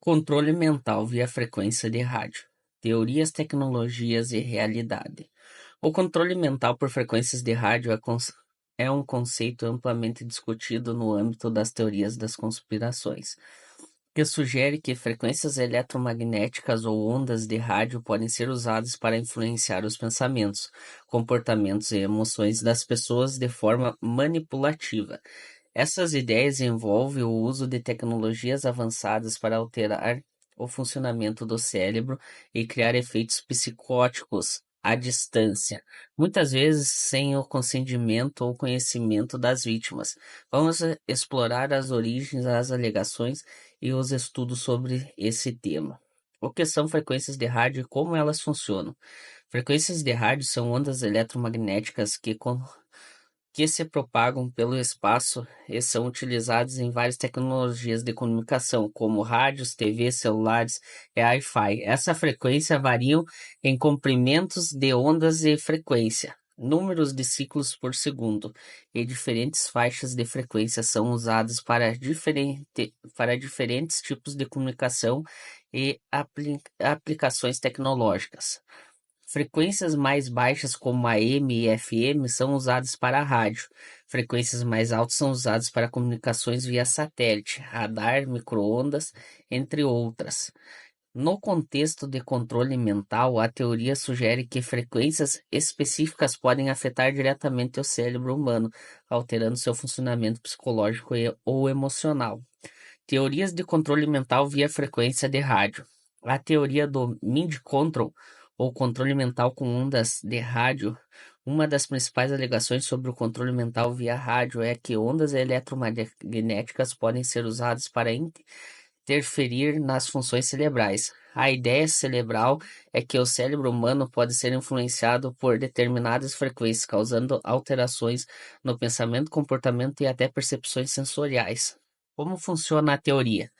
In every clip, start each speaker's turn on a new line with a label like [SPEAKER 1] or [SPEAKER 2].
[SPEAKER 1] Controle mental via frequência de rádio. Teorias, tecnologias e realidade. O controle mental por frequências de rádio é um conceito amplamente discutido no âmbito das teorias das conspirações, que sugere que frequências eletromagnéticas ou ondas de rádio podem ser usadas para influenciar os pensamentos, comportamentos e emoções das pessoas de forma manipulativa. Essas ideias envolvem o uso de tecnologias avançadas para alterar o funcionamento do cérebro e criar efeitos psicóticos à distância, muitas vezes sem o consentimento ou conhecimento das vítimas. Vamos explorar as origens, as alegações e os estudos sobre esse tema. O que são frequências de rádio e como elas funcionam? Frequências de rádio são ondas eletromagnéticas que se propagam pelo espaço e são utilizados em várias tecnologias de comunicação, como rádios, TV, celulares e Wi-Fi. Essa frequência variam em comprimentos de ondas e frequência, números de ciclos por segundo, e diferentes faixas de frequência são usadas para diferentes tipos de comunicação e aplicações tecnológicas. Frequências mais baixas, como a AM e FM, são usadas para a rádio. Frequências mais altas são usadas para comunicações via satélite, radar, microondas, entre outras. No contexto de controle mental, a teoria sugere que frequências específicas podem afetar diretamente o cérebro humano, alterando seu funcionamento psicológico ou emocional. Teorias de controle mental via frequência de rádio. A teoria do mind control, ou controle mental com ondas de rádio. Uma das principais alegações sobre o controle mental via rádio é que ondas eletromagnéticas podem ser usadas para interferir nas funções cerebrais. A ideia cerebral é que o cérebro humano pode ser influenciado por determinadas frequências, causando alterações no pensamento, comportamento e até percepções sensoriais. Como funciona a teoria?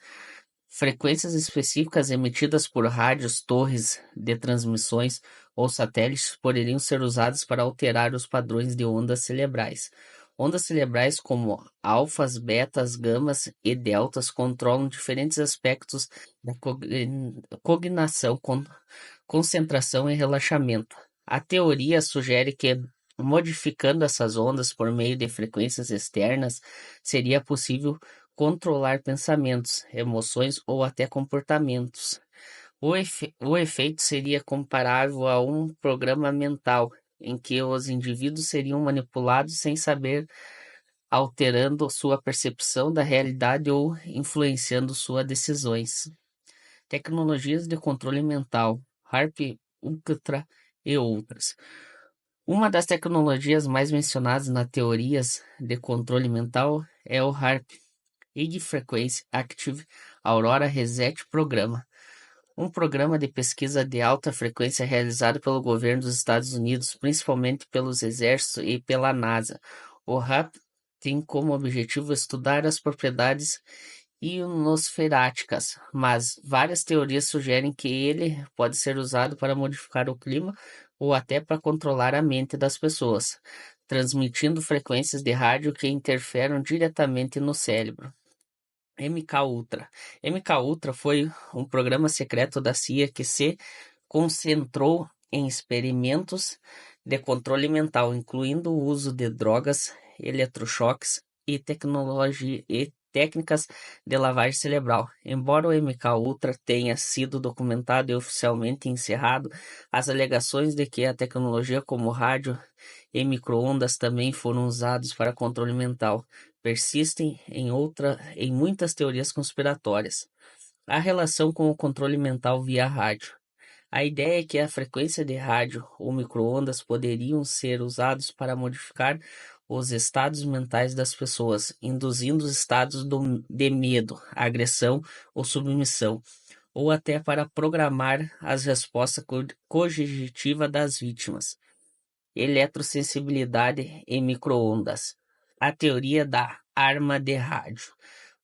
[SPEAKER 1] Frequências específicas emitidas por rádios, torres de transmissões ou satélites poderiam ser usadas para alterar os padrões de ondas cerebrais. Ondas cerebrais como alfas, betas, gamas e deltas controlam diferentes aspectos da cognição, concentração e relaxamento. A teoria sugere que, modificando essas ondas por meio de frequências externas, seria possível controlar pensamentos, emoções ou até comportamentos. O efeito seria comparável a um programa mental, em que os indivíduos seriam manipulados sem saber, alterando sua percepção da realidade ou influenciando suas decisões. Tecnologias de controle mental, HARP, Ultra e outras. Uma das tecnologias mais mencionadas nas teorias de controle mental é o HARP, High Frequency Active Aurora Reset Programa, um programa de pesquisa de alta frequência realizado pelo governo dos Estados Unidos, principalmente pelos exércitos e pela NASA. O HARP tem como objetivo estudar as propriedades ionosferáticas, mas várias teorias sugerem que ele pode ser usado para modificar o clima ou até para controlar a mente das pessoas, transmitindo frequências de rádio que interferem diretamente no cérebro. MK Ultra. MK Ultra foi um programa secreto da CIA que se concentrou em experimentos de controle mental, incluindo o uso de drogas, eletrochoques e técnicas de lavagem cerebral. Embora o MK Ultra tenha sido documentado e oficialmente encerrado, as alegações de que a tecnologia como rádio e microondas também foram usados para controle mental persistem em muitas teorias conspiratórias. A relação com o controle mental via rádio. A ideia é que a frequência de rádio ou microondas poderiam ser usados para modificar os estados mentais das pessoas, induzindo os estados de medo, agressão ou submissão, ou até para programar as respostas cognitivas das vítimas. Eletrosensibilidade em microondas. A teoria da arma de rádio.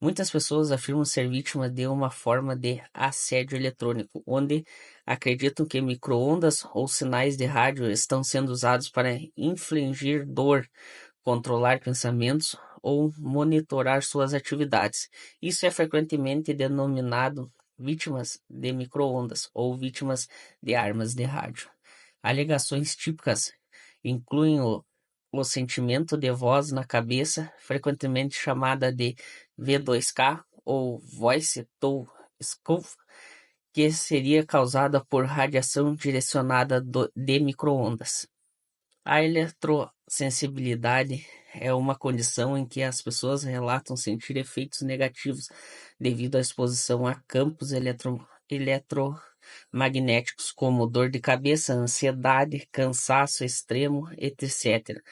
[SPEAKER 1] Muitas pessoas afirmam ser vítimas de uma forma de assédio eletrônico, onde acreditam que microondas ou sinais de rádio estão sendo usados para infligir dor, controlar pensamentos ou monitorar suas atividades. Isso é frequentemente denominado vítimas de micro-ondas ou vítimas de armas de rádio. Alegações típicas incluem o sentimento de voz na cabeça, frequentemente chamada de V2K ou Voice to Skull, que seria causada por radiação direcionada de micro-ondas. A eletrosensibilidade é uma condição em que as pessoas relatam sentir efeitos negativos devido à exposição a campos eletromagnéticos, como dor de cabeça, ansiedade, cansaço extremo, etc.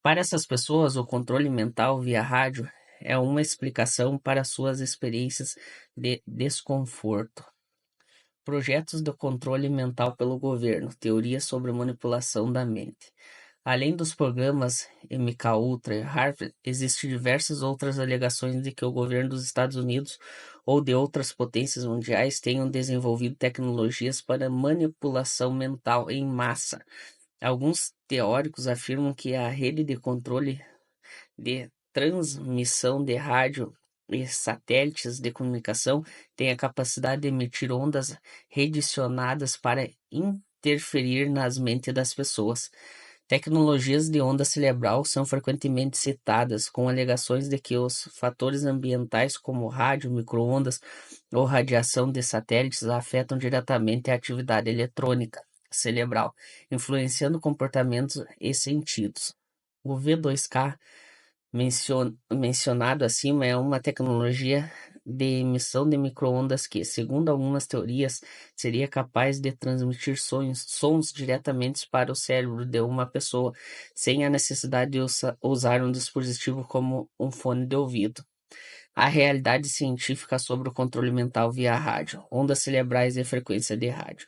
[SPEAKER 1] Para essas pessoas, o controle mental via rádio é uma explicação para suas experiências de desconforto. Projetos de controle mental pelo governo, teorias sobre manipulação da mente. Além dos programas MKUltra e Harvard, existem diversas outras alegações de que o governo dos Estados Unidos ou de outras potências mundiais tenham desenvolvido tecnologias para manipulação mental em massa. Alguns teóricos afirmam que a rede de controle de transmissão de rádio e satélites de comunicação tem a capacidade de emitir ondas redirecionadas para interferir nas mentes das pessoas. Tecnologias de onda cerebral são frequentemente citadas, com alegações de que os fatores ambientais como rádio, micro-ondas ou radiação de satélites afetam diretamente a atividade eletrônica cerebral, influenciando comportamentos e sentidos. O V2K mencionado acima é uma tecnologia de emissão de micro-ondas que, segundo algumas teorias, seria capaz de transmitir sons diretamente para o cérebro de uma pessoa, sem a necessidade de usar um dispositivo como um fone de ouvido. A realidade científica sobre o controle mental via rádio, ondas cerebrais e frequência de rádio.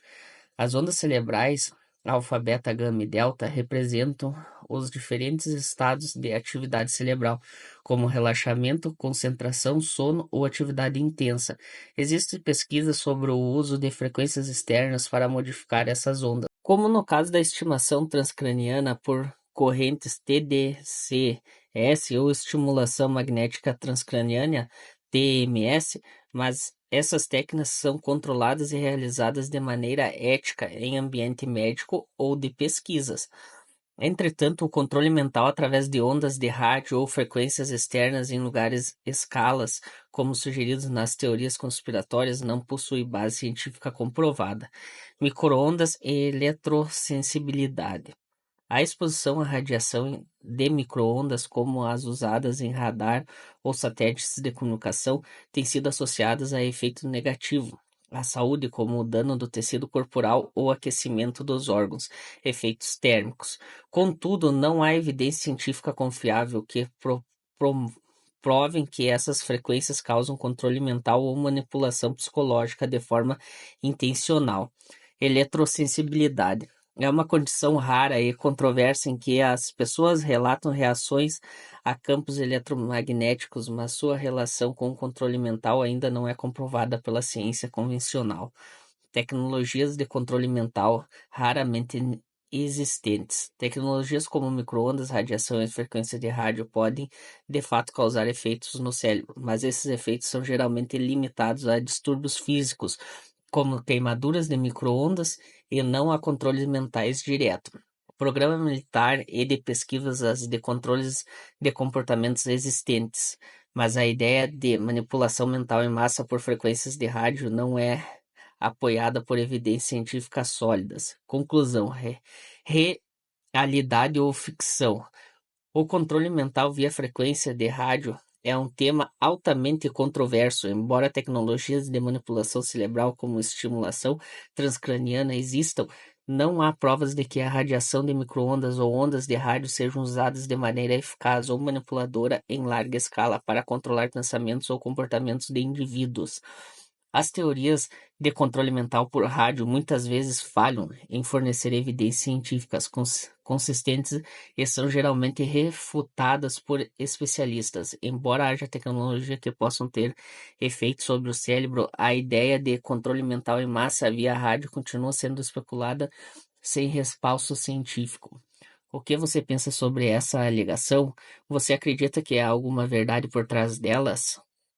[SPEAKER 1] As ondas cerebrais, alfa, beta, gama e delta, representam os diferentes estados de atividade cerebral, como relaxamento, concentração, sono ou atividade intensa. Existem pesquisas sobre o uso de frequências externas para modificar essas ondas, como no caso da estimação transcraniana por correntes TDCS ou estimulação magnética transcraniana, TMS, mas essas técnicas são controladas e realizadas de maneira ética em ambiente médico ou de pesquisas. Entretanto, o controle mental através de ondas de rádio ou frequências externas em lugares escalas, como sugeridos nas teorias conspiratórias, não possui base científica comprovada. Microondas e eletrosensibilidade. A exposição à radiação de microondas, como as usadas em radar ou satélites de comunicação, têm sido associadas a efeito negativo à saúde, como o dano do tecido corporal ou aquecimento dos órgãos, efeitos térmicos. Contudo, não há evidência científica confiável que provem que essas frequências causam controle mental ou manipulação psicológica de forma intencional. Eletrosensibilidade. É uma condição rara e controversa em que as pessoas relatam reações a campos eletromagnéticos, mas sua relação com o controle mental ainda não é comprovada pela ciência convencional. Tecnologias de controle mental raramente existentes. Tecnologias como micro-ondas, radiação e frequência de rádio podem, de fato, causar efeitos no cérebro, mas esses efeitos são geralmente limitados a distúrbios físicos, como queimaduras de micro-ondas, e não a controles mentais direto. Programa militar e de pesquisas de controles de comportamentos existentes, mas a ideia de manipulação mental em massa por frequências de rádio não é apoiada por evidências científicas sólidas. Conclusão: realidade ou ficção? O controle mental via frequência de rádio é um tema altamente controverso, embora tecnologias de manipulação cerebral como estimulação transcraniana existam. Não há provas de que a radiação de microondas ou ondas de rádio sejam usadas de maneira eficaz ou manipuladora em larga escala para controlar pensamentos ou comportamentos de indivíduos. As teorias de controle mental por rádio muitas vezes falham em fornecer evidências científicas consistentes e são geralmente refutadas por especialistas. Embora haja tecnologia que possam ter efeitos sobre o cérebro, a ideia de controle mental em massa via rádio continua sendo especulada sem respaldo científico. O que você pensa sobre essa alegação? Você acredita que há alguma verdade por trás delas?